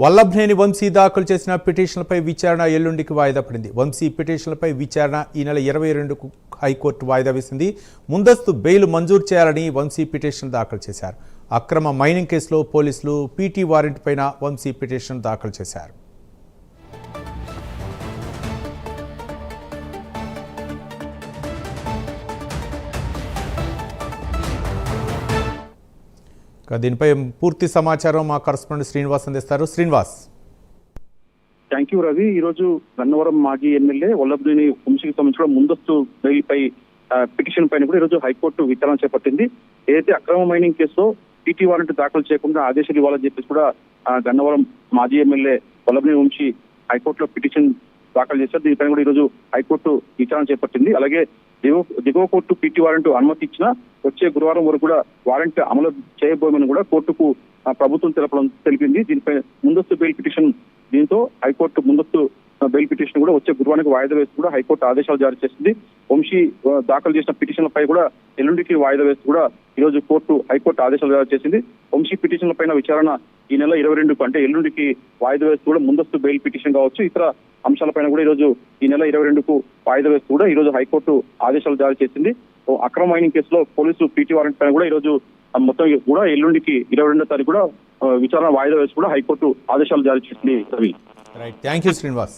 వల్లభనేని వంశీ దాఖలు చేసిన పిటిషన్లపై విచారణ ఎల్లుండికి వాయిదా పడింది. వంశీ పిటిషన్లపై విచారణ ఈ నెల 22కు హైకోర్టు వాయిదా వేసింది. ముందస్తు బెయిల్ మంజూరు చేయాలని వంశీ పిటిషన్ దాఖలు చేశారు. అక్రమ మైనింగ్ కేసులో పోలీసులు పీటీ వారెంట్ పైన వంశీ పిటిషన్ దాఖలు చేశారు. దీనిపై పూర్తి సమాచారం మా కరెస్పాండెంట్ శ్రీనివాస్ అందిస్తారు. శ్రీనివాస్. Thank you Ravi. ఈ రోజు గన్నవరం మాజీ ఎమ్మెల్యే వల్లభనేని వంశీకి సంబంధించిన ముందస్తు బెయిల్ పై పిటిషన్ పైన కూడా ఈరోజు హైకోర్టు విచారణ చేపట్టింది. ఏదైతే అక్రమ మైనింగ్ కేసులో పీటీ వారెంట్ దాఖలు చేయకుండా ఆదేశాలు ఇవ్వాలని చెప్పేసి కూడా గన్నవరం మాజీ ఎమ్మెల్యే వల్లభనేని వంశీ హైకోర్టులో పిటిషన్ దాఖలు చేశారు. దీనిపైన కూడా ఈరోజు హైకోర్టు విచారణ చేపట్టింది. అలాగే దిగువ కోర్టు పీటీ వారెంట్ అనుమతి ఇచ్చినా వచ్చే గురువారం వరకు కూడా వారెంట్ అమలు చేయబోమని కూడా కోర్టుకు ప్రభుత్వం తెలిపింది. దీనిపై ముందస్తు బెయిల్ పిటిషన్ దీంతో హైకోర్టు ముందస్తు బెయిల్ పిటిషన్ కూడా వచ్చే గురువారానికి వాయిదా వేస్తూ కూడా హైకోర్టు ఆదేశాలు జారీ చేసింది. వంశీ దాఖలు చేసిన పిటిషన్లపై కూడా ఎల్లుండికి వాయిదా వేస్తూ కూడా ఈరోజు హైకోర్టు ఆదేశాలు జారీ చేసింది. వంశీ పిటిషన్ల పైన విచారణ ఈ నెల 22కు అంటే ఎల్లుండికి వాయిదా వేస్తూ కూడా ముందస్తు బెయిల్ పిటిషన్ కావచ్చు ఇతర అంశాలపైన కూడా ఈరోజు ఈ నెల 22కు వాయిదా వేస్తూ కూడా ఈరోజు హైకోర్టు ఆదేశాలు జారీ చేసింది. అక్రమ మైనింగ్ కేసులో పోలీసులు పీటీ వారెంట్ పైన కూడా ఈరోజు మొత్తం కూడా ఎల్లుండికి 22వ తారీఖు కూడా విచారణ వాయిదా వేసి కూడా హైకోర్టు ఆదేశాలు జారీ చేసింది. Thank you Srinivas.